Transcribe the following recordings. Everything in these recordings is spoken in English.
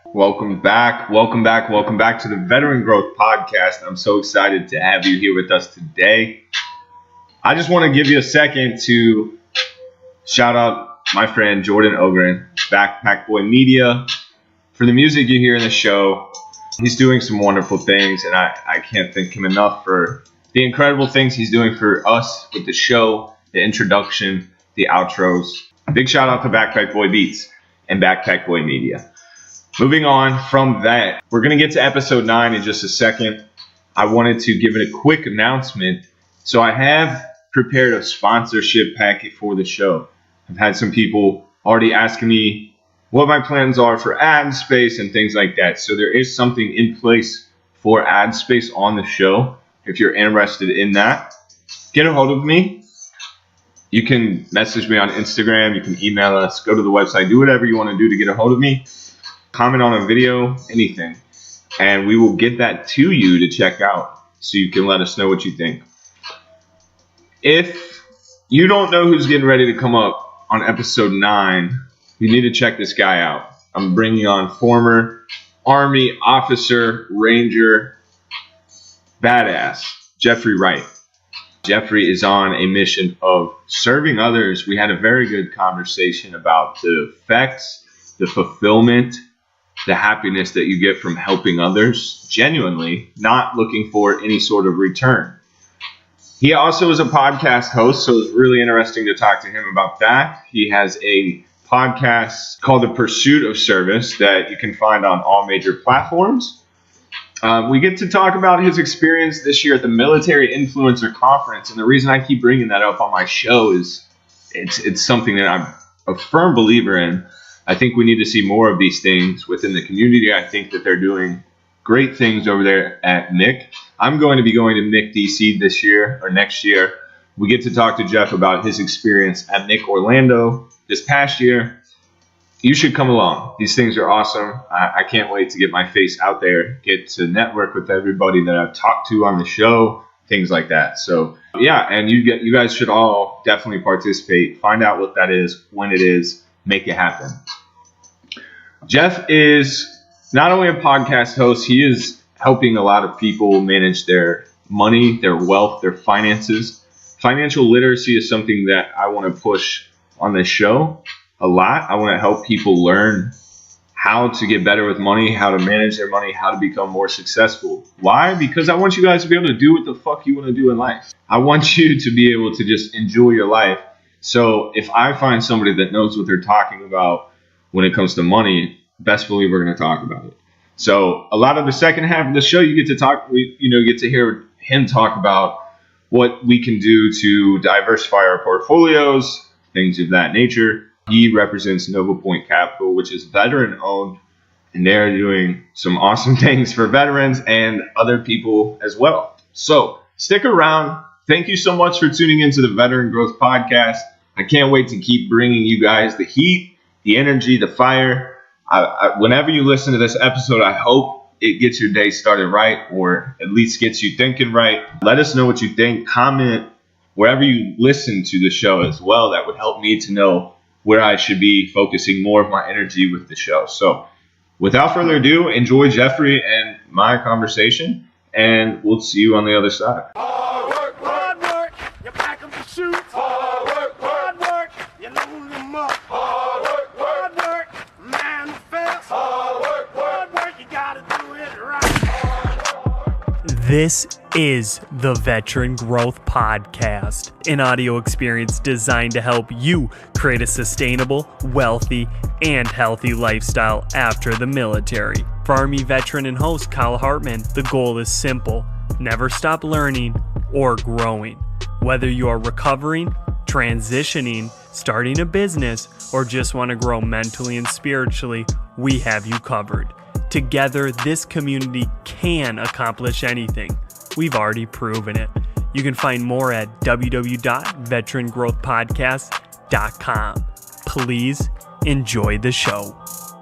Welcome back to the Veteran Growth Podcast. I'm so excited to have you here with us today. I just want to give you a second to shout out my friend Jordan Ogren, Backpack Boy Media, for the music you hear in the show. He's doing some wonderful things, and I can't thank him enough for the incredible things he's doing for us with the show, the introduction, the outros. Big shout out to Backpack Boy Beats and Backpack Boy Media. Moving on from that, we're going to get to episode 9 in just a second. I wanted to give it a quick announcement. So I have prepared a sponsorship packet for the show. I've had some people already asking me what my plans are for ad space and things like that. So there is something in place for ad space on the show. If you're interested in that, get a hold of me. You can message me on Instagram. You can email us. Go to the website. Do whatever you want to do to get a hold of me. Comment on a video, anything, and we will get that to you to check out so you can let us know what you think. If you don't know who's getting ready to come up on episode 9, you need to check this guy out. I'm bringing on former Army officer, Ranger, badass, Jeffery Wright. Jeffery is on a mission of serving others. We had a very good conversation about the effects, the fulfillment, the happiness that you get from helping others genuinely, not looking for any sort of return. He also is a podcast host, so it's really interesting to talk to him about that. He has a podcast called The Pursuit of Service that you can find on all major platforms. We get to talk about his experience this year at the Military Influencer Conference, and the reason I keep bringing that up on my show is it's something that I'm a firm believer in. I think we need to see more of these things within the community. I think that they're doing great things over there at MIC. I'm going to be going to MIC DC this year or next year. We get to talk to Jeff about his experience at MIC Orlando this past year. You should come along. These things are awesome. I can't wait to get my face out there, get to network with everybody that I've talked to on the show, things like that. So yeah, and you guys should all definitely participate. Find out what that is, when it is, make it happen. Jeff is not only a podcast host, he is helping a lot of people manage their money, their wealth, their finances. Financial literacy is something that I want to push on this show a lot. I want to help people learn how to get better with money, how to manage their money, how to become more successful. Why? Because I want you guys to be able to do what the fuck you want to do in life. I want you to be able to just enjoy your life. So if I find somebody that knows what they're talking about when it comes to money, best believe we're going to talk about it. So a lot of the second half of the show, you get to hear him talk about what we can do to diversify our portfolios, things of that nature. He represents Nova Point Capital, which is veteran owned, and they're doing some awesome things for veterans and other people as well. So stick around. Thank you so much for tuning into the Veteran Growth Podcast. I can't wait to keep bringing you guys the heat, the energy, the fire. Whenever you listen to this episode, I hope it gets your day started right, or at least gets you thinking right. Let us know what you think. Comment wherever you listen to the show as well. That would help me to know where I should be focusing more of my energy with the show. So without further ado, enjoy Jeffery and my conversation, and we'll see you on the other side. Hard work, you pack 'em to shoot. Hard work, you load 'em up. Hard work, manifest. Hard work, you gotta do it right. This is the Veteran Growth Podcast, an audio experience designed to help you create a sustainable, wealthy, and healthy lifestyle after the military. For Army veteran and host Kyle Hartman, the goal is simple: never stop learning or growing. Whether you are recovering, transitioning, starting a business, or just want to grow mentally and spiritually, we have you covered. Together, this community can accomplish anything. We've already proven it. You can find more at www.veterangrowthpodcast.com. Please enjoy the show.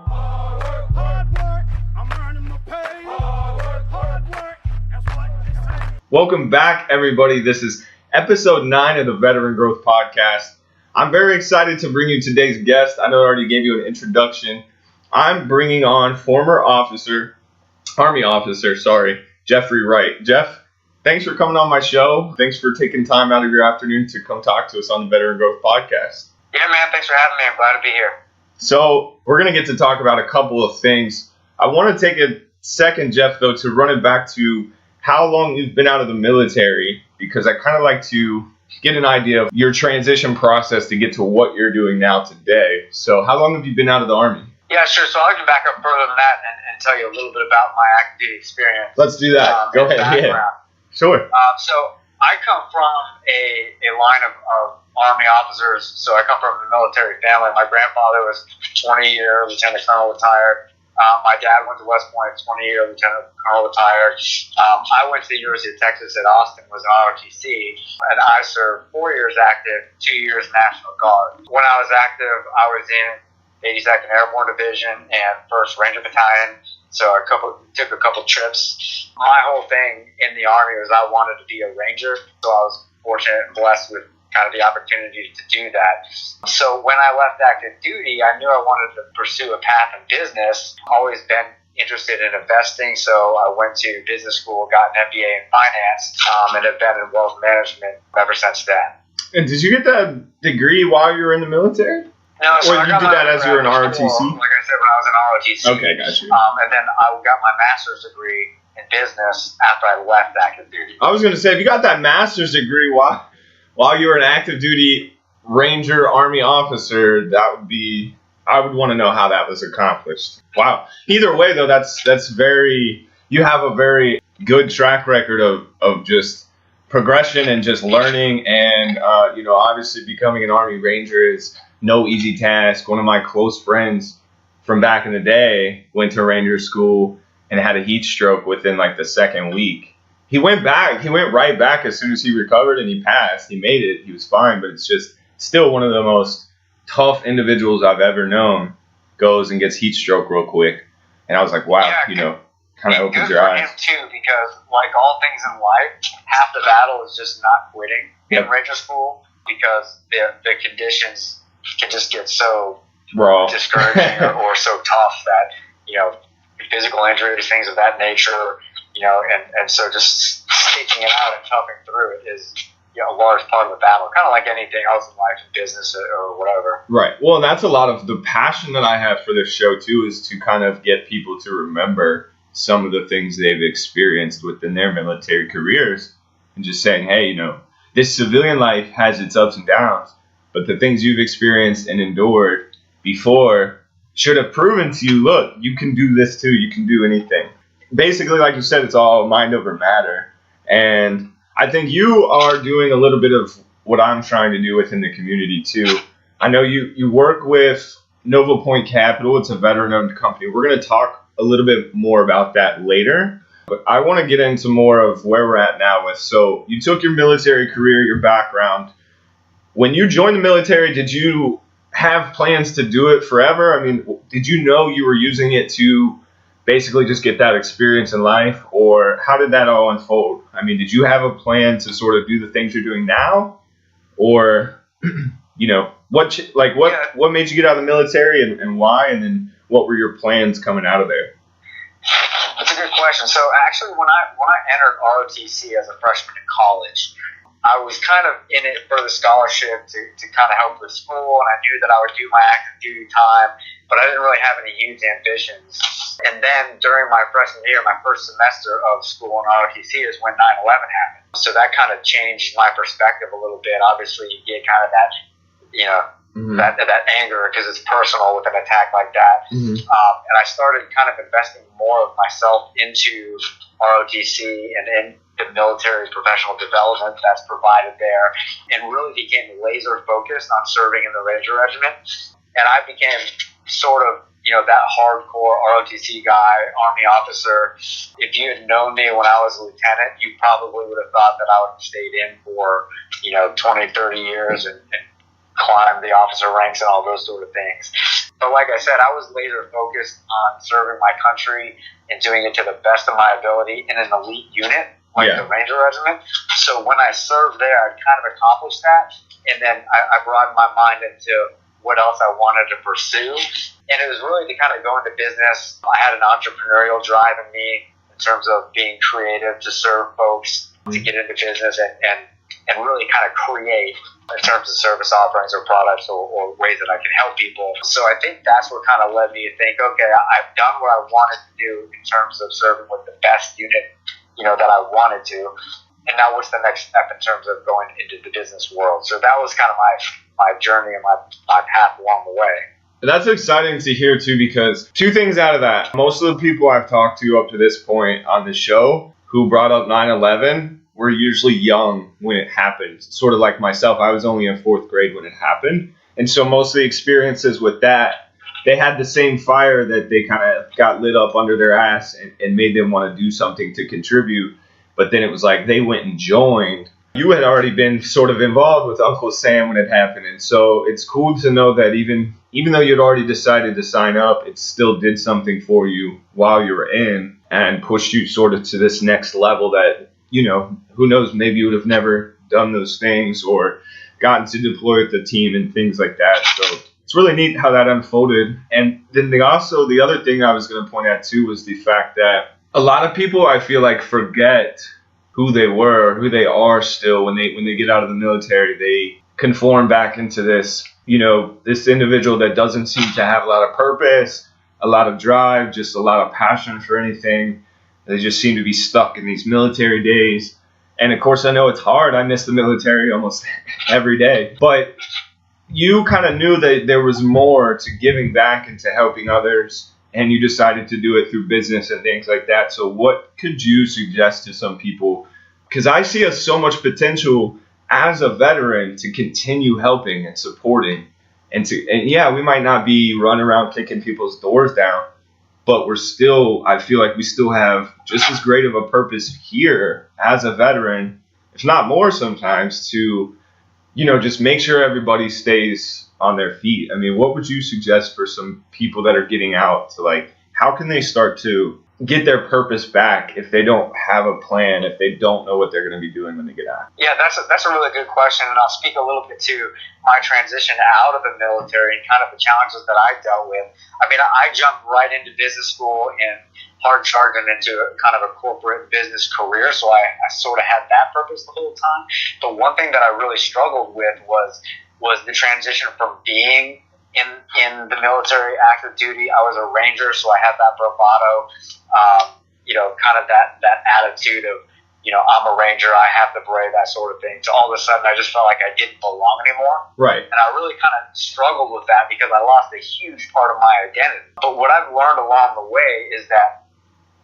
Hard work, I'm earning my pay. Hard work, that's what they say. Welcome back, everybody. This is episode 9 of the Veteran Growth Podcast. I'm very excited to bring you today's guest. I know I already gave you an introduction. I'm bringing on former Army officer, Jeffery Wright. Jeff, thanks for coming on my show. Thanks for taking time out of your afternoon to come talk to us on the Veteran Growth Podcast. Yeah, man, thanks for having me. I'm glad to be here. So we're going to get to talk about a couple of things. I want to take a second, Jeff, though, to run it back to how long you've been out of the military, because I kind of like to get an idea of your transition process to get to what you're doing now today. So how long have you been out of the Army? Yeah, sure. So I'll get back up further than that and tell you a little bit about my active duty experience. Let's do that. Go ahead. Yeah. Sure. So I come from a line of Army officers. So I come from a military family. My grandfather was 20-year lieutenant colonel retired. My dad went to West Point, 20-year lieutenant colonel retired. I went to the University of Texas at Austin, was an ROTC, and I served 4 years active, 2 years National Guard. When I was active, I was in 82nd Airborne Division and 1st Ranger Battalion, so I took a couple trips. My whole thing in the Army was I wanted to be a Ranger, so I was fortunate and blessed with kind of the opportunity to do that. So when I left active duty, I knew I wanted to pursue a path in business. Always been interested in investing, so I went to business school, got an MBA in finance, and have been in wealth management ever since then. And did you get that degree while you were in the military? No, so or you did that as you were in ROTC? School, like I said, when I was in ROTC. Okay, got you. And then I got my master's degree in business after I left active duty. I was going to say, if you got that master's degree while you were an active duty Ranger Army officer, I would want to know how that was accomplished. Wow. Either way, though, you have a very good track record of just progression and just learning. And, obviously becoming an Army Ranger is no easy task. One of my close friends from back in the day went to Ranger school and had a heat stroke within like the second week. He went right back as soon as he recovered, and he passed. He made it. He was fine, but it's just still one of the most tough individuals I've ever known goes and gets heat stroke real quick. And I was like, wow, kind of opens your eyes. Good for him, too, because like all things in life, half the battle is just not quitting in Ranger school, because the conditions can just get so discouraging or so tough that, physical injuries, things of that nature, and so just sticking it out and toughing through it is a large part of the battle, kind of like anything else in life, in business or whatever. Right. Well, and that's a lot of the passion that I have for this show, too, is to kind of get people to remember some of the things they've experienced within their military careers and just saying, hey, this civilian life has its ups and downs, but the things you've experienced and endured before should have proven to you, look, you can do this too. You can do anything. Basically, like you said, it's all mind over matter. And I think you are doing a little bit of what I'm trying to do within the community too. I know you work with Nova Point Capital. It's a veteran-owned company. We're going to talk a little bit more about that later. But I want to get into more of where we're at now with. So you took your military career, your background. When you joined the military, did you have plans to do it forever? I mean, did you know you were using it to basically just get that experience in life, or how did that all unfold? I mean, did you have a plan to sort of do the things you're doing now, or what made you get out of the military and why, and then what were your plans coming out of there? That's a good question. So actually, when I entered ROTC as a freshman in college, I was kind of in it for the scholarship to kind of help with school, and I knew that I would do my active duty time, but I didn't really have any huge ambitions. And then during my freshman year, my first semester of school in ROTC is when 9/11 happened. So that kind of changed my perspective a little bit. Obviously, you get kind of that, that anger because it's personal with an attack like that. And I started kind of investing more of myself into ROTC and in the military's professional development that's provided there, and really became laser focused on serving in the Ranger Regiment. And I became sort of, that hardcore ROTC guy, Army officer. If you had known me when I was a lieutenant, you probably would have thought that I would have stayed in for, 20, 30 years and climbed the officer ranks and all those sort of things. But like I said, I was laser focused on serving my country and doing it to the best of my ability in an elite unit like the Ranger Regiment. So when I served there, I kind of accomplished that. And then I broadened my mind into what else I wanted to pursue. And it was really to kind of go into business. I had an entrepreneurial drive in me in terms of being creative to serve folks, to get into business and really kind of create in terms of service offerings or products or ways that I can help people. So I think that's what kind of led me to think, okay, I've done what I wanted to do in terms of serving with the best unit, that I wanted to. And now what's the next step in terms of going into the business world? So that was kind of my journey and my path along the way. That's exciting to hear too, because two things out of that. Most of the people I've talked to up to this point on the show who brought up 9/11 were usually young when it happened. Sort of like myself, I was only in 4th grade when it happened. And so most of the experiences with that, they had the same fire that they kind of got lit up under their ass and made them want to do something to contribute. But then it was like they went and joined. You had already been sort of involved with Uncle Sam when it happened. And so it's cool to know that even though you'd already decided to sign up, it still did something for you while you were in and pushed you sort of to this next level that, who knows, maybe you would have never done those things or gotten to deploy with the team and things like that. So it's really neat how that unfolded. And then the other thing I was going to point out too was the fact that a lot of people, I feel like, forget who they were, who they are still when they get out of the military. They conform back into this, this individual that doesn't seem to have a lot of purpose, a lot of drive, just a lot of passion for anything. They just seem to be stuck in these military days. And of course, I know it's hard. I miss the military almost every day. But you kind of knew that there was more to giving back and to helping others, and you decided to do it through business and things like that. So what could you suggest to some people? Because I see so much potential as a veteran to continue helping and supporting. And yeah, we might not be running around kicking people's doors down, but I feel like we still have just as great of a purpose here as a veteran, if not more sometimes, to, just make sure everybody stays on their feet. I mean, what would you suggest for some people that are getting out to, how can they start to get their purpose back if they don't have a plan, if they don't know what they're going to be doing when they get out? Yeah, that's a really good question, and I'll speak a little bit to my transition out of the military and kind of the challenges that I dealt with. I mean, I jumped right into business school and hard charging into kind of a corporate business career, so I sort of had that purpose the whole time. But one thing that I really struggled with was the transition from being in the military, active duty. I was a ranger, so I had that bravado, kind of that attitude of, I'm a ranger, I have to brave, that sort of thing. So all of a sudden, I just felt like I didn't belong anymore. Right. And I really kind of struggled with that because I lost a huge part of my identity. But what I've learned along the way is that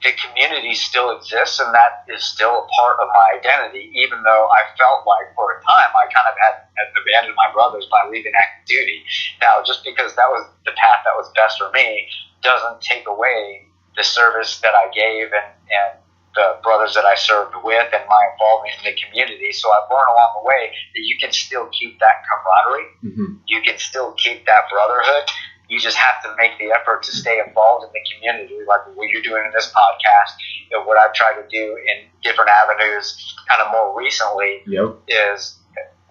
the community still exists, and that is still a part of my identity, even though I felt like for a time I kind of had abandoned my brothers by leaving active duty. Now, just because that was the path that was best for me doesn't take away the service that I gave and the brothers that I served with and my involvement in the community. So I've learned along the way that you can still keep that camaraderie. Mm-hmm. You can still keep that brotherhood. You just have to make the effort to stay involved in the community, like what you're doing in this podcast. What I've tried to do in different avenues kind of more recently is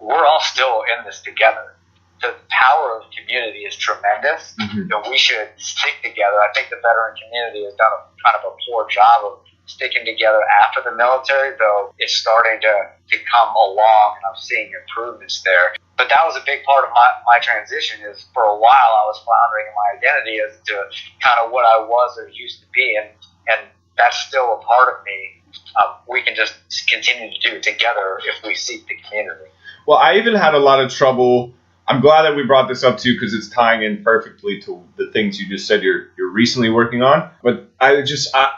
we're all still in this together. The power of community is tremendous, and we should stick together. I think the veteran community has done kind of a poor job of sticking together after the military, though it's starting to come along, and I'm seeing improvements there. But that was a big part of my transition. Is for a while I was floundering in my identity as to kind of what I was or used to be, and that's still a part of me. We can just continue to do it together if we seek the community. Well, I even had a lot of trouble. I'm glad that we brought this up too, because it's tying in perfectly to the things you just said you're recently working on. But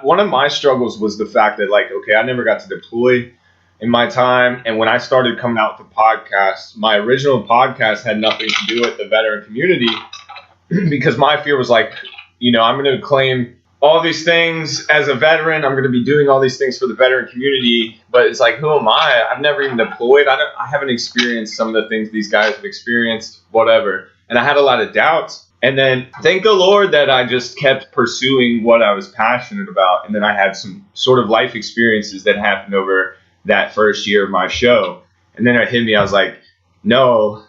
one of my struggles was the fact that, I never got to deploy in my time. And when I started coming out with the podcast, my original podcast had nothing to do with the veteran community because my fear was I'm going to claim all these things as a veteran. I'm going to be doing all these things for the veteran community, but it's who am I? I've never even deployed. I haven't experienced some of the things these guys have experienced, whatever. And I had a lot of doubts. And then thank the Lord that I just kept pursuing what I was passionate about. And then I had some sort of life experiences that happened over that first year of my show. And then it hit me. I was like, no,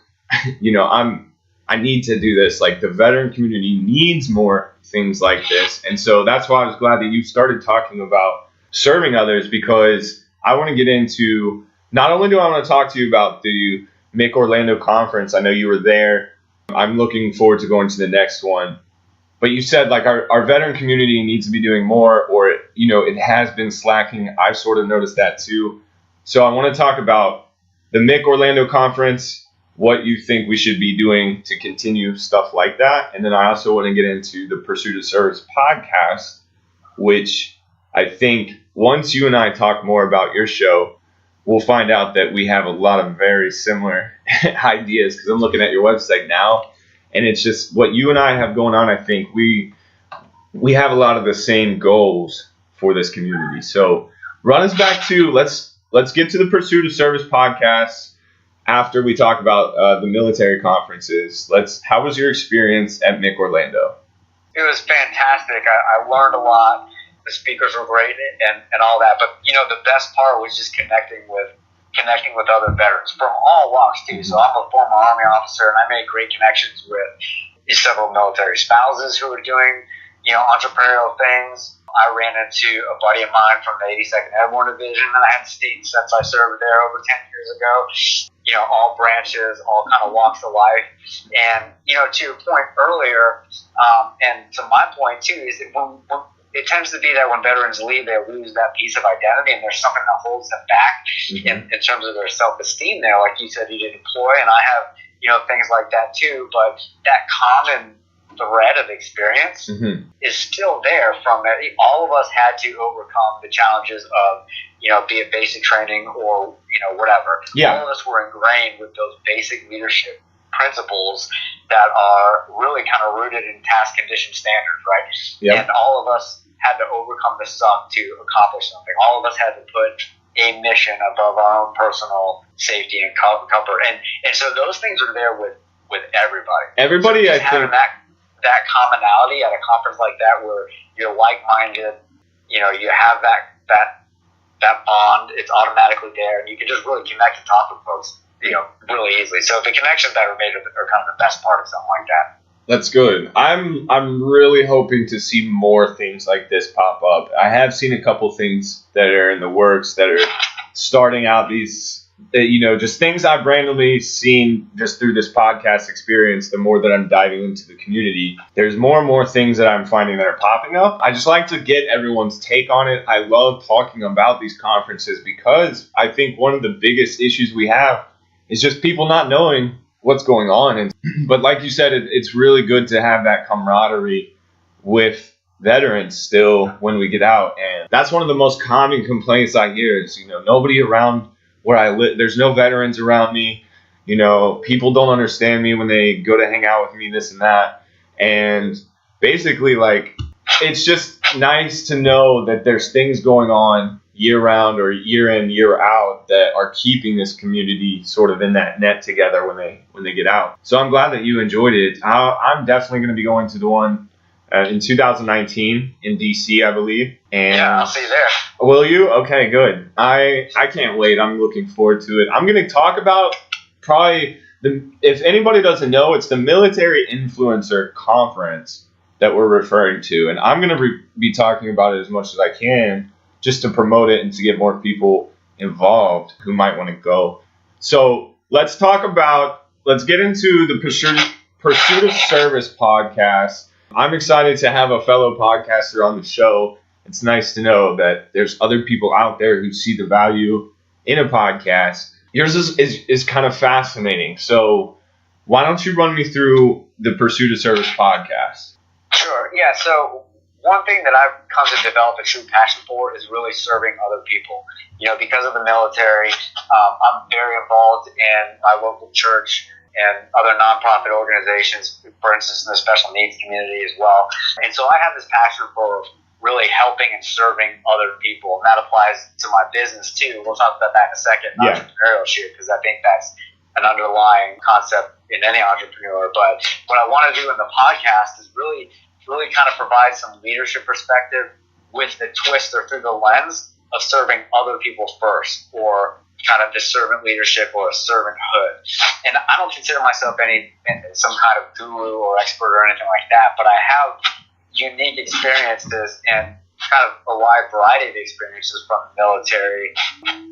I need to do this. Like, the veteran community needs more things like this. And so that's why I was glad that you started talking about serving others, because I want to get into, not only do I want to talk to you about the MIC Orlando conference, I know you were there. I'm looking forward to going to the next one. But you said, like, our veteran community needs to be doing more, or, it has been slacking. I've sort of noticed that too. So I want to talk about the MIC Orlando conference, what you think we should be doing to continue stuff like that. And then I also want to get into the Pursuit of Service podcast, which I think once you and I talk more about your show, we'll find out that we have a lot of very similar ideas, because I'm looking at your website now, and it's just what you and I have going on. I think we have a lot of the same goals for this community. So run us back to, let's get to the Pursuit of Service podcast after we talk about the military conferences. How was your experience at MIC Orlando? It was fantastic. I learned a lot. The speakers were great and all that. But, the best part was just connecting with other veterans from all walks, too. So I'm a former Army officer, and I made great connections with several military spouses who were doing, entrepreneurial things. I ran into a buddy of mine from the 82nd Airborne Division that I hadn't seen since I served there over 10 years ago. All branches, all kind of walks of life. And, to your point earlier, and to my point too, is that when it tends to be that when veterans leave, they lose that piece of identity, and there's something that holds them back in terms of their self-esteem there. Like you said, you did employ, and I have, things like that too. But that common thread of experience is still there from that. All of us had to overcome the challenges of, be it basic training or, whatever. Yeah. All of us were ingrained with those basic leadership principles that are really kind of rooted in task condition standards, right? Yep. And all of us had to overcome the suck to accomplish something. All of us had to put a mission above our own personal safety and comfort. And so those things are there with everybody. Everybody, so I think. Having that commonality at a conference like that, where you're like-minded, you have that bond, it's automatically there, and you can just really connect and talk with folks, really easily. So the connections that are made are kind of the best part of something like that. That's good. I'm really hoping to see more things like this pop up. I have seen a couple things that are in the works that are starting out, these, just things I've randomly seen just through this podcast experience. The more that I'm diving into the community, there's more and more things that I'm finding that are popping up. I just like to get everyone's take on it. I love talking about these conferences because I think one of the biggest issues we have is just people not knowing what's going on. But like you said, it's really good to have that camaraderie with veterans still when we get out. And that's one of the most common complaints I hear is, nobody around where I live, there's no veterans around me. People don't understand me when they go to hang out with me, this and that. And basically, it's just nice to know that there's things going on year round or year in, year out that are keeping this community sort of in that net together when they get out. So I'm glad that you enjoyed it. I'm definitely going to be going to the one in 2019 in DC, I believe. And yeah, I'll see you there. Will you? Okay, good. I can't wait. I'm looking forward to it. I'm going to talk about probably if anybody doesn't know, it's the Military Influencer Conference that we're referring to. And I'm going to be talking about it as much as I can just to promote it and to get more people involved who might want to go. So let's get into the Pursuit of Service podcast. I'm excited to have a fellow podcaster on the show. It's nice to know that there's other people out there who see the value in a podcast. Yours is kind of fascinating. So why don't you run me through the Pursuit of Service podcast? Sure. Yeah. So one thing that I've come to develop a true passion for is really serving other people. Because of the military, I'm very involved in my local church and other nonprofit organizations, for instance, in the special needs community as well. And so I have this passion for really helping and serving other people. And that applies to my business too. We'll talk about that in a second, entrepreneurship, because I think that's an underlying concept in any entrepreneur. But what I want to do in the podcast is really kind of provide some leadership perspective with the twist or through the lens of serving other people first, or kind of this servant leadership or a servanthood. And I don't consider myself some kind of guru or expert or anything like that, but I have unique experiences and kind of a wide variety of experiences from the military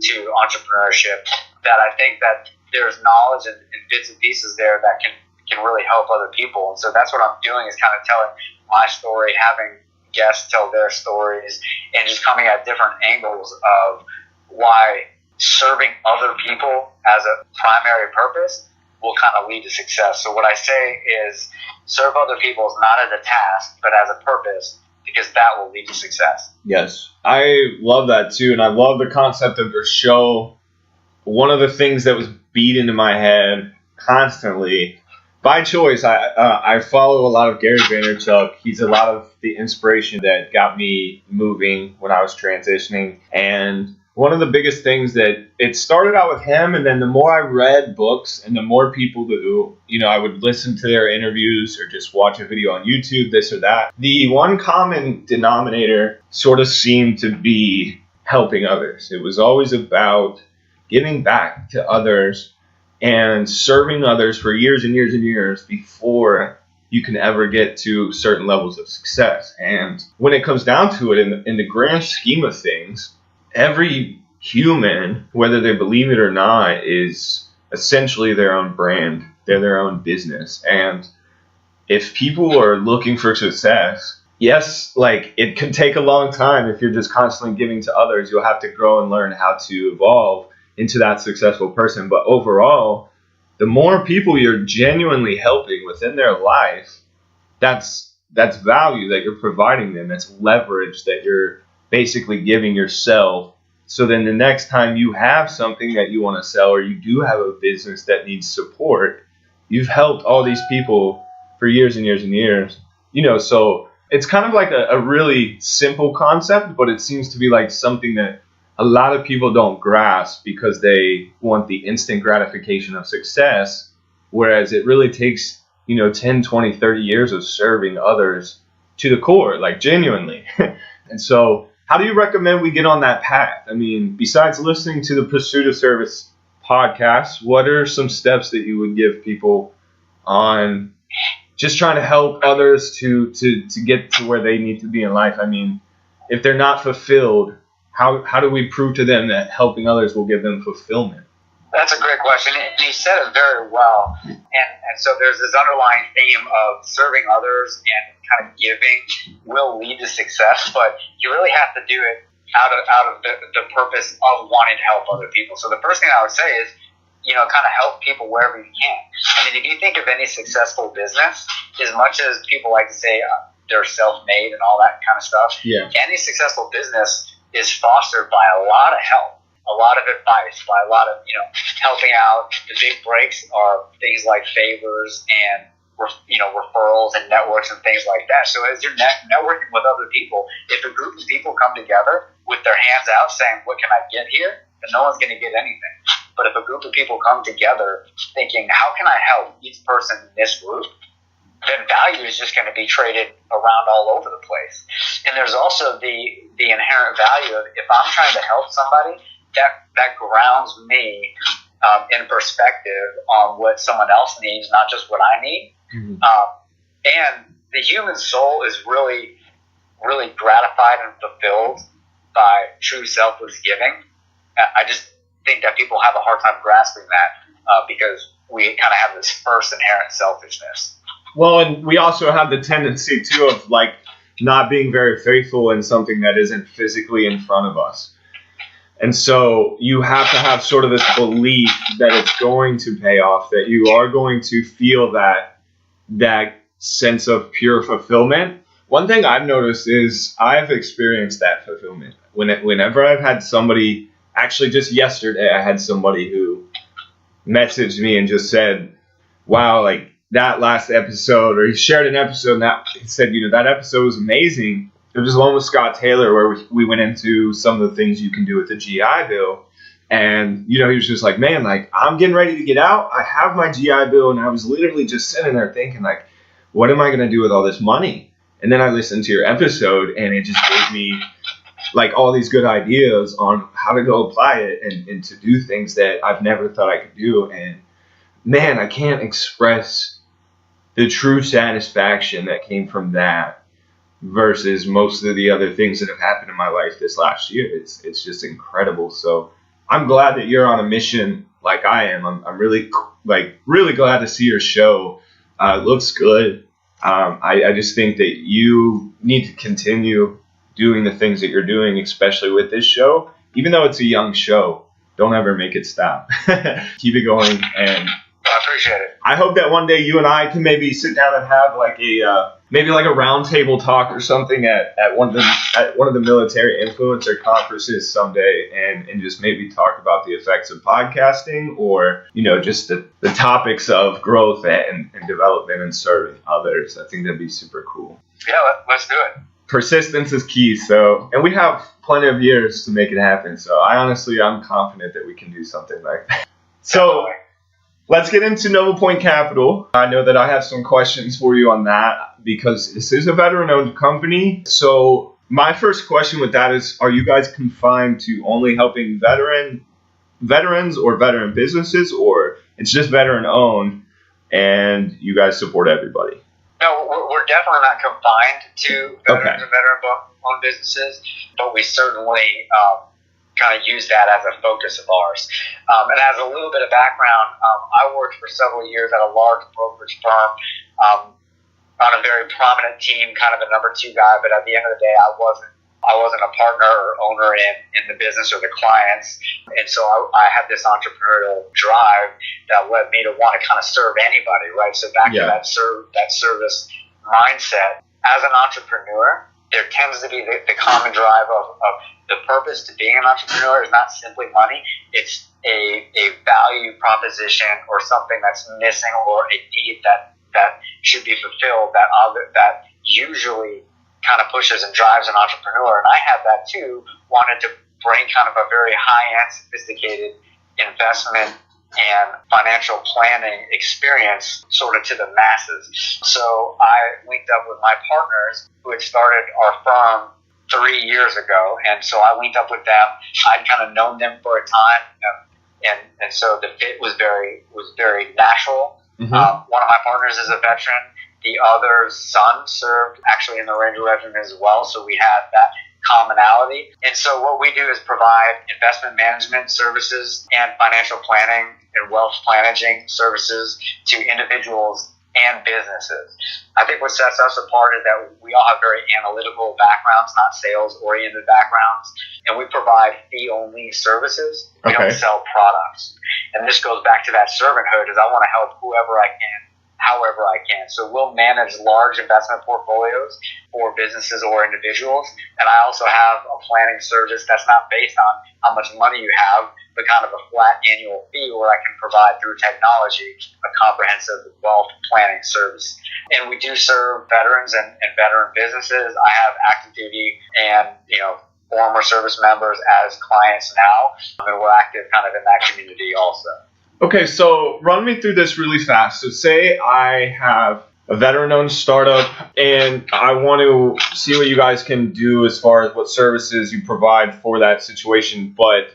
to entrepreneurship that I think that there's knowledge and bits and pieces there that can really help other people. And so that's what I'm doing, is kind of telling my story, having guests tell their stories, and just coming at different angles of why serving other people as a primary purpose will kind of lead to success. So what I say is serve other people is not as a task, but as a purpose, because that will lead to success. Yes, I love that too. And I love the concept of your show. One of the things that was beat into my head constantly by choice, I follow a lot of Gary Vaynerchuk. He's a lot of the inspiration that got me moving when I was transitioning. And one of the biggest things that it started out with him, and then the more I read books and the more people who, I would listen to their interviews or just watch a video on YouTube, this or that, the one common denominator sort of seemed to be helping others. It was always about giving back to others and serving others for years and years and years before you can ever get to certain levels of success. And when it comes down to it, in the grand scheme of things, every human, whether they believe it or not, is essentially their own brand. They're their own business. And if people are looking for success, yes, it can take a long time. If you're just constantly giving to others, you'll have to grow and learn how to evolve into that successful person. But overall, the more people you're genuinely helping within their life, that's value that you're providing them. That's leverage that you're basically giving yourself. So then the next time you have something that you want to sell, or you do have a business that needs support, you've helped all these people for years and years and years. So it's kind of like a really simple concept, but it seems to be like something that a lot of people don't grasp because they want the instant gratification of success, whereas it really takes, 10, 20, 30 years of serving others to the core, genuinely. And so how do you recommend we get on that path? I mean, besides listening to the Pursuit of Service podcast, what are some steps that you would give people on just trying to help others to get to where they need to be in life? I mean, if they're not fulfilled, how do we prove to them that helping others will give them fulfillment? That's a great question, and you said it very well. And so there's this underlying theme of serving others and kind of giving will lead to success, but you really have to do it out of the purpose of wanting to help other people. So the first thing I would say is, kind of help people wherever you can. I mean, if you think of any successful business, as much as people like to say they're self-made and all that kind of stuff, any successful business is fostered by a lot of help, a lot of advice, by a lot of, helping out. The big breaks are things like favors and, referrals and networks and things like that. So as you're networking with other people, if a group of people come together with their hands out saying, what can I get here? Then no one's going to get anything. But if a group of people come together thinking, how can I help each person in this group? Then value is just going to be traded around all over the place. And there's also the inherent value of, if I'm trying to help somebody, that grounds me in perspective on what someone else needs, not just what I need. Mm-hmm. And the human soul is really, really gratified and fulfilled by true selfless giving. I just think that people have a hard time grasping that because we kind of have this first inherent selfishness. Well, and we also have the tendency, too, of not being very faithful in something that isn't physically in front of us. And so you have to have sort of this belief that it's going to pay off, that you are going to feel that sense of pure fulfillment. One thing I've noticed is I've experienced that fulfillment. Whenever I've had somebody, actually just yesterday, I had somebody who messaged me and just said, wow, that last episode, or he shared an episode and he said, that episode was amazing. It was the one with Scott Taylor where we went into some of the things you can do with the GI Bill. And, he was just like, man, I'm getting ready to get out. I have my GI Bill. And I was literally just sitting there thinking, what am I going to do with all this money? And then I listened to your episode and it just gave me like all these good ideas on how to go apply it and to do things that I've never thought I could do. And man, I can't express the true satisfaction that came from that versus most of the other things that have happened in my life this last year. It's just incredible. So I'm glad that you're on a mission like I am. I'm really glad to see your show. It looks good. I just think that you need to continue doing the things that you're doing, especially with this show. Even though it's a young show, don't ever make it stop. Keep it going, and I appreciate it. I hope that one day you and I can maybe sit down and have like a round table talk or something at one of the military influencer conferences someday, and just maybe talk about the effects of podcasting, or just the topics of growth and development and serving others. I think that'd be super cool. Yeah, let's do it. Persistence is key. So, and we have plenty of years to make it happen. So I'm confident that we can do something like that. So let's get into Nova Point Capital. I know that I have some questions for you on that because this is a veteran-owned company. So my first question with that is, are you guys confined to only helping veterans or veteran businesses, or it's just veteran-owned and you guys support everybody? No, we're definitely not confined to veterans and veteran-owned businesses, but we certainly kind of use that as a focus of ours. And as a little bit of background, I worked for several years at a large brokerage firm on a very prominent team, kind of a number 2 guy, but at the end of the day, I wasn't a partner or owner in the business or the clients. And so I had this entrepreneurial drive that led me to want to kind of serve anybody, right? So back to that service mindset. As an entrepreneur, there tends to be the common drive of the purpose to being an entrepreneur is not simply money. It's a value proposition or something that's missing, or a need that should be fulfilled that usually kind of pushes and drives an entrepreneur. And I had that too, wanted to bring kind of a very high-end, sophisticated investment and financial planning experience sort of to the masses. So I linked up with my partners who had started our firm 3 years ago, and so I linked up with them. I'd kind of known them for a time, and so the fit was very natural. Mm-hmm. One of my partners is a veteran. The other's son served actually in the Ranger Regiment as well, so we had that commonality. And so what we do is provide investment management services and financial planning and wealth planning services to individuals and businesses. I think what sets us apart is that we all have very analytical backgrounds, not sales-oriented backgrounds, and we provide fee-only services. We don't sell products. And this goes back to that servanthood, is I want to help whoever I can, however I can. So we'll manage large investment portfolios for businesses or individuals. And I also have a planning service that's not based on how much money you have, but kind of a flat annual fee where I can provide through technology a comprehensive wealth planning service. And we do serve veterans and veteran businesses. I have active duty and, former service members as clients now. And we're active kind of in that community also. Okay, so run me through this really fast. So say I have a veteran-owned startup and I want to see what you guys can do as far as what services you provide for that situation. But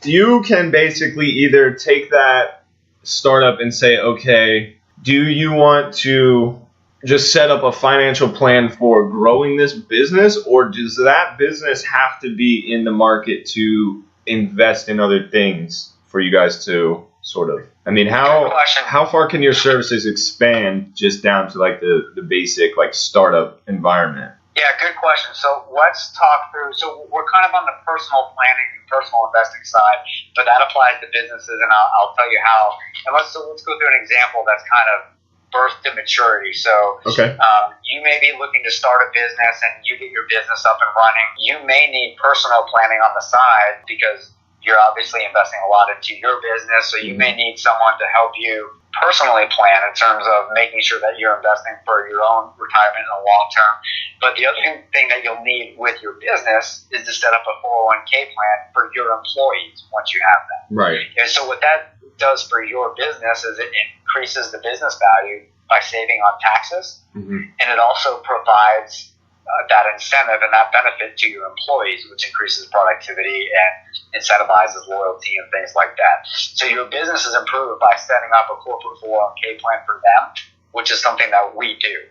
you can basically either take that startup and say, okay, do you want to just set up a financial plan for growing this business, or does that business have to be in the market to invest in other things for you guys to sort of, how far can your services expand just down to like the basic like startup environment? Yeah, good question. So let's talk through, so we're kind of on the personal planning and personal investing side, but that applies to businesses, and I'll tell you how. And let's go through an example that's kind of birth to maturity. So you may be looking to start a business and you get your business up and running. You may need personal planning on the side because you're obviously investing a lot into your business, so you may need someone to help you personally plan in terms of making sure that you're investing for your own retirement in the long term. But the other thing that you'll need with your business is to set up a 401k plan for your employees once you have that. Right. And so what that does for your business is it increases the business value by saving on taxes, and it also provides that incentive and that benefit to your employees, which increases productivity and incentivizes loyalty and things like that. So your business is improved by setting up a corporate 401k plan for them, which is something that we do.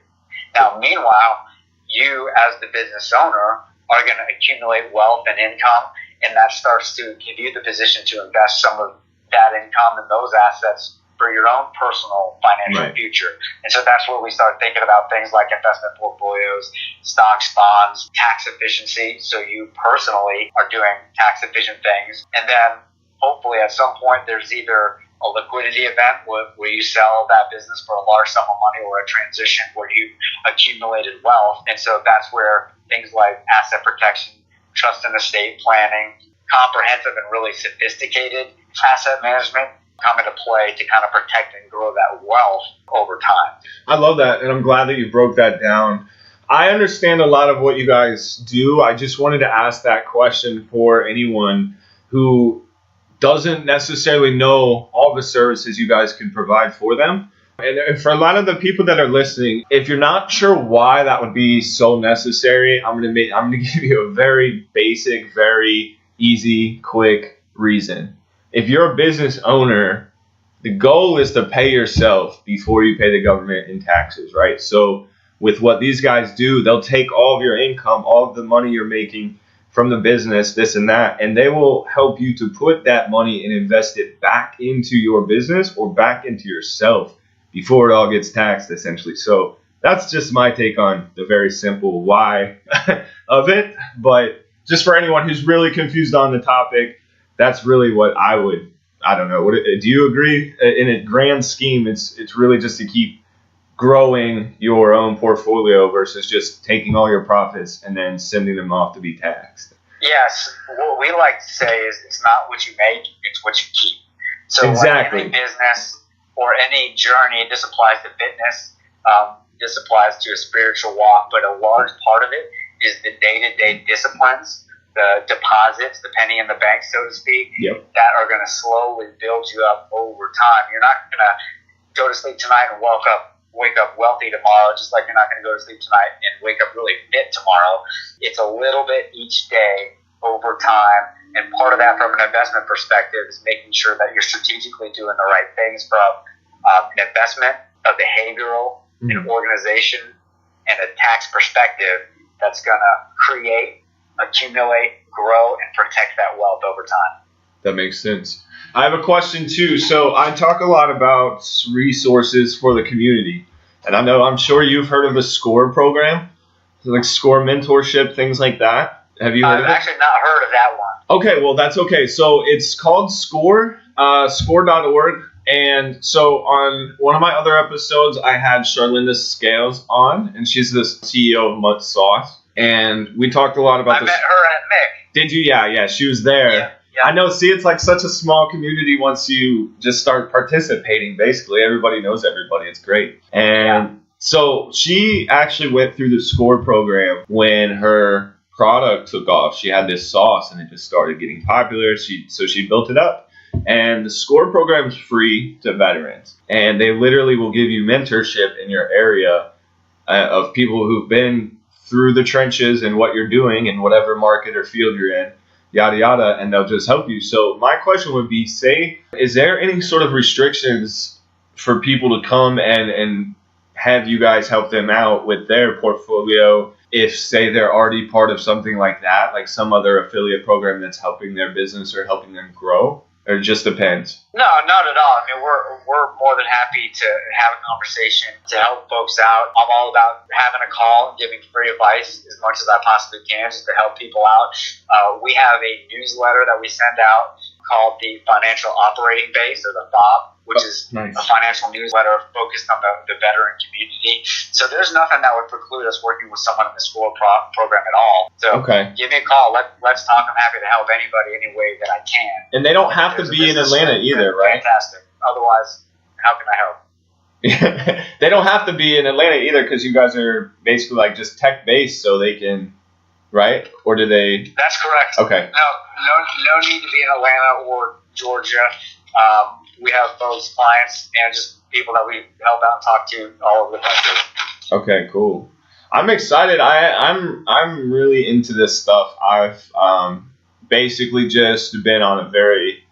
Now, meanwhile, you as the business owner are going to accumulate wealth and income, and that starts to give you the position to invest some of that income and those assets for your own personal financial future. And so that's where we start thinking about things like investment portfolios, stocks, bonds, tax efficiency. So you personally are doing tax efficient things. And then hopefully at some point there's either a liquidity event where you sell that business for a large sum of money, or a transition where you accumulated wealth. And so that's where things like asset protection, trust and estate planning, comprehensive and really sophisticated asset management come into play to kind of protect and grow that wealth over time. I love that, and I'm glad that you broke that down. I understand a lot of what you guys do. I just wanted to ask that question for anyone who doesn't necessarily know all the services you guys can provide for them. And for a lot of the people that are listening, if you're not sure why that would be so necessary, I'm gonna give you a very basic, very easy, quick reason. If you're a business owner, the goal is to pay yourself before you pay the government in taxes, right? So with what these guys do, they'll take all of your income, all of the money you're making from the business, this and that, and they will help you to put that money and invest it back into your business or back into yourself before it all gets taxed, essentially. So that's just my take on the very simple why of it. But just for anyone who's really confused on the topic, that's really what I don't know. Do you agree? In a grand scheme, it's really just to keep growing your own portfolio versus just taking all your profits and then sending them off to be taxed. Yes. What we like to say is it's not what you make, it's what you keep. So exactly. Like any business or any journey, this applies to fitness, this applies to a spiritual walk, but a large part of it is the day-to-day disciplines, the deposits, the penny in the bank, so to speak, that are going to slowly build you up over time. You're not going to go to sleep tonight and wake up wealthy tomorrow, just like you're not going to go to sleep tonight and wake up really fit tomorrow. It's a little bit each day over time, and part of that from an investment perspective is making sure that you're strategically doing the right things from an investment, a behavioral, an organization, and a tax perspective that's going to create, accumulate, grow, and protect that wealth over time. That makes sense. I have a question too. So I talk a lot about resources for the community, and I'm sure you've heard of the SCORE program, like SCORE mentorship, things like that. Have you heard of it? I've actually not heard of that one. Okay, well that's okay. So it's called SCORE, score.org. And so on one of my other episodes, I had Charlinda Scales on, and she's the CEO of Mutt Sauce. And we talked a lot about this. I met her at Mick. Did you? Yeah, she was there. Yeah. I know, see, it's like such a small community once you just start participating, basically. Everybody knows everybody. It's great. And so she actually went through the SCORE program when her product took off. She had this sauce, and it just started getting popular. So she built it up. And the SCORE program is free to veterans. And they literally will give you mentorship in your area of people who've been through the trenches and what you're doing in whatever market or field you're in, yada, yada, and they'll just help you. So my question would be, is there any sort of restrictions for people to come and have you guys help them out with their portfolio if, say, they're already part of something like that, like some other affiliate program that's helping their business or helping them grow? Or it just depends? No, not at all. I mean, we're more than happy to have a conversation to help folks out. I'm all about having a call and giving free advice as much as I possibly can just to help people out. We have a newsletter that we send out called the Financial Operating Base, or the FOB, which is a financial newsletter focused on the veteran community. So there's nothing that would preclude us working with someone in the SCORE program at all. So give me a call. Let's talk. I'm happy to help anybody any way that I can. And they don't have to be in Atlanta either, right? Fantastic. Otherwise, how can I help? They don't have to be in Atlanta either, because you guys are basically like just tech-based, so they can, right? Or do they? That's correct. Okay. No need to be in Atlanta or Georgia. We have folks, clients, and just people that we help out and talk to all over the country. Okay, cool. I'm excited. I'm really into this stuff. I've basically just been on a very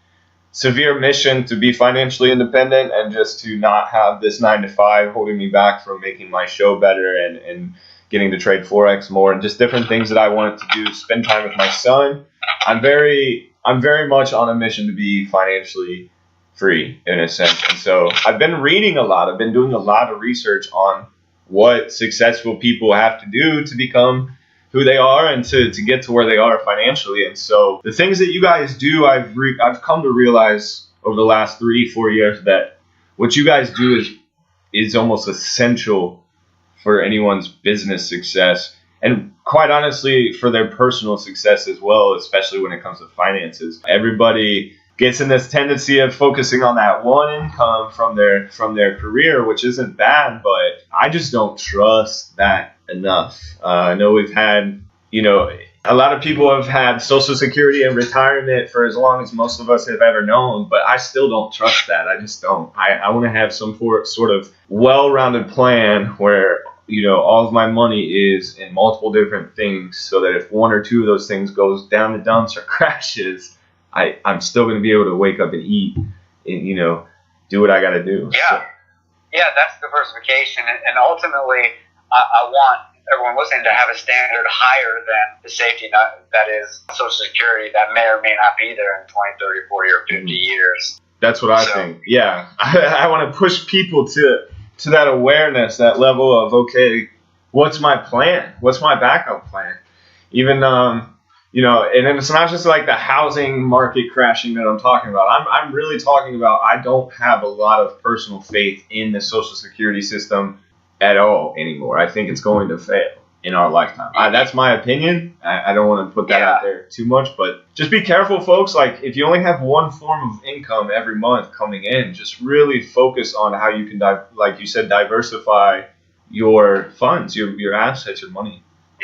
severe mission to be financially independent and just to not have this 9 to 5 holding me back from making my show better and getting to trade Forex more and just different things that I wanted to do, spend time with my son. I'm very much on a mission to be financially free in a sense. And so I've been reading a lot. I've been doing a lot of research on what successful people have to do to become who they are and to get to where they are financially. And so the things that you guys do, I've come to realize over the last 3-4 years that what you guys do is almost essential for anyone's business success and quite honestly for their personal success as well, especially when it comes to finances. Everybody gets in this tendency of focusing on that one income from their career, which isn't bad, but I just don't trust that enough. I know we've had, a lot of people have had Social Security and retirement for as long as most of us have ever known, but I still don't trust that. I just don't. I want to have some sort of well-rounded plan where, all of my money is in multiple different things so that if one or two of those things goes down the dumps or crashes, I'm still going to be able to wake up and eat and, do what I got to do. Yeah. So. Yeah, that's diversification. And ultimately, I want everyone listening to have a standard higher than the safety net that is Social Security that may or may not be there in 20, 30, 40, or 50 years. That's what I think. Yeah. I want to push people to that awareness, that level of, okay, what's my plan? What's my backup plan? Even, and it's not just like the housing market crashing that I'm talking about. I'm really talking about I don't have a lot of personal faith in the Social Security system at all anymore. I think it's going to fail in our lifetime. That's my opinion. I don't want to put that out there too much, but just be careful, folks. Like if you only have one form of income every month coming in, just really focus on how you can, like you said, diversify your funds, your assets, your money.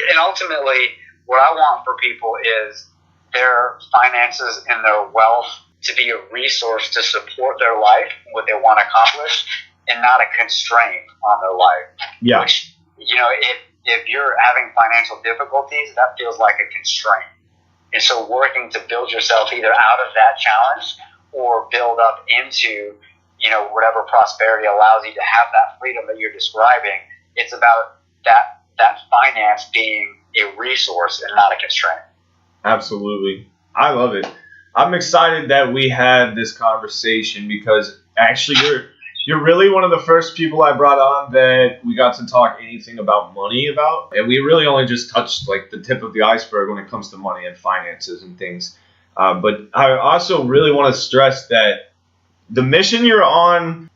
And ultimately, what I want for people is their finances and their wealth to be a resource to support their life and what they want to accomplish and not a constraint on their life. Yeah. Which, if you're having financial difficulties, that feels like a constraint. And so working to build yourself either out of that challenge or build up into, whatever prosperity allows you to have that freedom that you're describing, it's about that finance being a resource and not a constraint. Absolutely. I love it. I'm excited that we had this conversation because actually you're really one of the first people I brought on that we got to talk anything about money about. And we really only just touched like the tip of the iceberg when it comes to money and finances and things. But I also really want to stress that the mission you're on,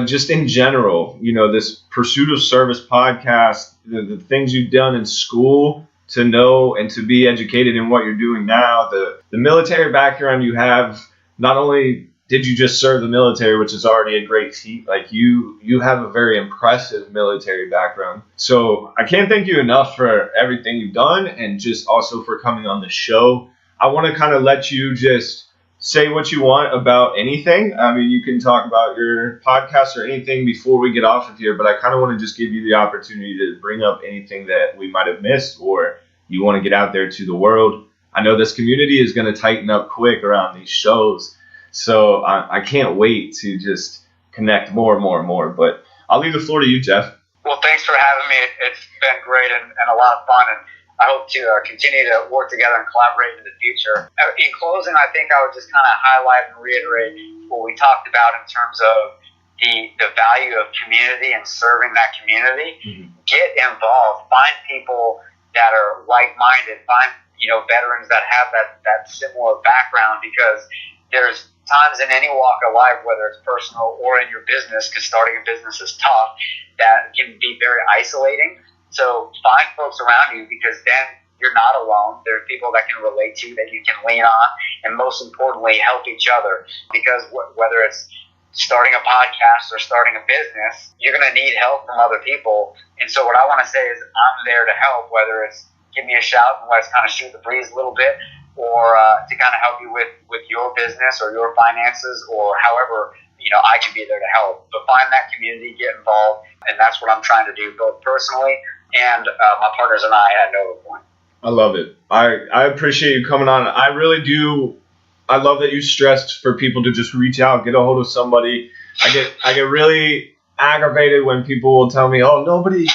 just in general, this Pursuit of Service podcast, the things you've done in school to know and to be educated in what you're doing now, the military background you have, not only did you just serve the military, which is already a great feat, like you have a very impressive military background. So I can't thank you enough for everything you've done and just also for coming on the show. I want to kind of let you just say what you want about anything. I mean, you can talk about your podcast or anything before we get off of here, but I kind of want to just give you the opportunity to bring up anything that we might have missed or you want to get out there to the world. I know this community is going to tighten up quick around these shows, so I can't wait to just connect more and more and more, but I'll leave the floor to you, Jeff. Well, thanks for having me. It's been great and a lot of fun, and I hope to continue to work together and collaborate in the future. In closing, I think I would just kind of highlight and reiterate what we talked about in terms of the value of community and serving that community. Mm-hmm. Get involved. Find people that are like-minded. Find veterans that have that similar background, because there's times in any walk of life, whether it's personal or in your business, because starting a business is tough, that can be very isolating. So find folks around you, because then you're not alone. There are people that can relate to, that you can lean on, and most importantly, help each other. Because whether it's starting a podcast or starting a business, you're going to need help from other people. And so what I want to say is I'm there to help, whether it's give me a shout and let's kind of shoot the breeze a little bit, or to kind of help you with your business or your finances, or however, I can be there to help. But find that community, get involved, and that's what I'm trying to do, both personally and my partners and I at Nova Point. I love it. I appreciate you coming on. I really do. I love that you stressed for people to just reach out, get a hold of somebody. I get really aggravated when people will tell me, "Oh, nobody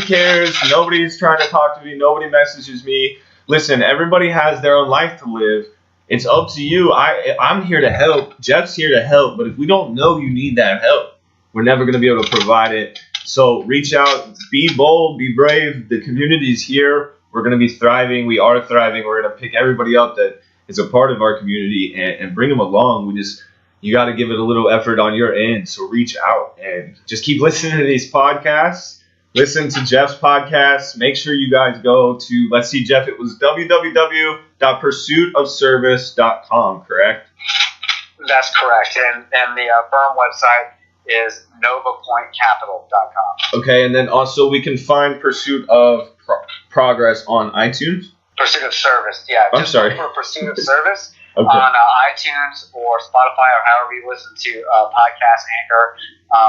cares. Nobody's trying to talk to me. Nobody messages me." Listen, everybody has their own life to live. It's up to you. I'm here to help. Jeff's here to help. But if we don't know you need that help, we're never going to be able to provide it. So reach out. Be bold. Be brave. The community's here. We're going to be thriving. We are thriving. We're going to pick everybody up that is a part of our community and bring them along. You got to give it a little effort on your end. So reach out and just keep listening to these podcasts. Listen to Jeff's podcast. Make sure you guys go to, let's see, Jeff, it was www.pursuitofservice.com, correct? That's correct. And the firm website is novapointcapital.com. Okay, and then also we can find Pursuit of Progress on iTunes? Pursuit of Service, yeah. I'm sorry. Look for Pursuit of Service Okay. on iTunes or Spotify or however you listen to podcast Anchor,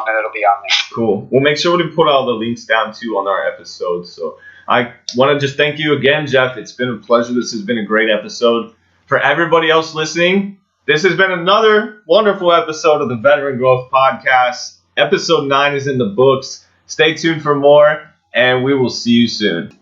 and it'll be on there. Cool. We'll make sure to put all the links down too on our episodes. So I want to just thank you again, Jeff. It's been a pleasure. This has been a great episode. For everybody else listening, this has been another wonderful episode of the Veteran Growth Podcast. Episode 9 is in the books. Stay tuned for more, and we will see you soon.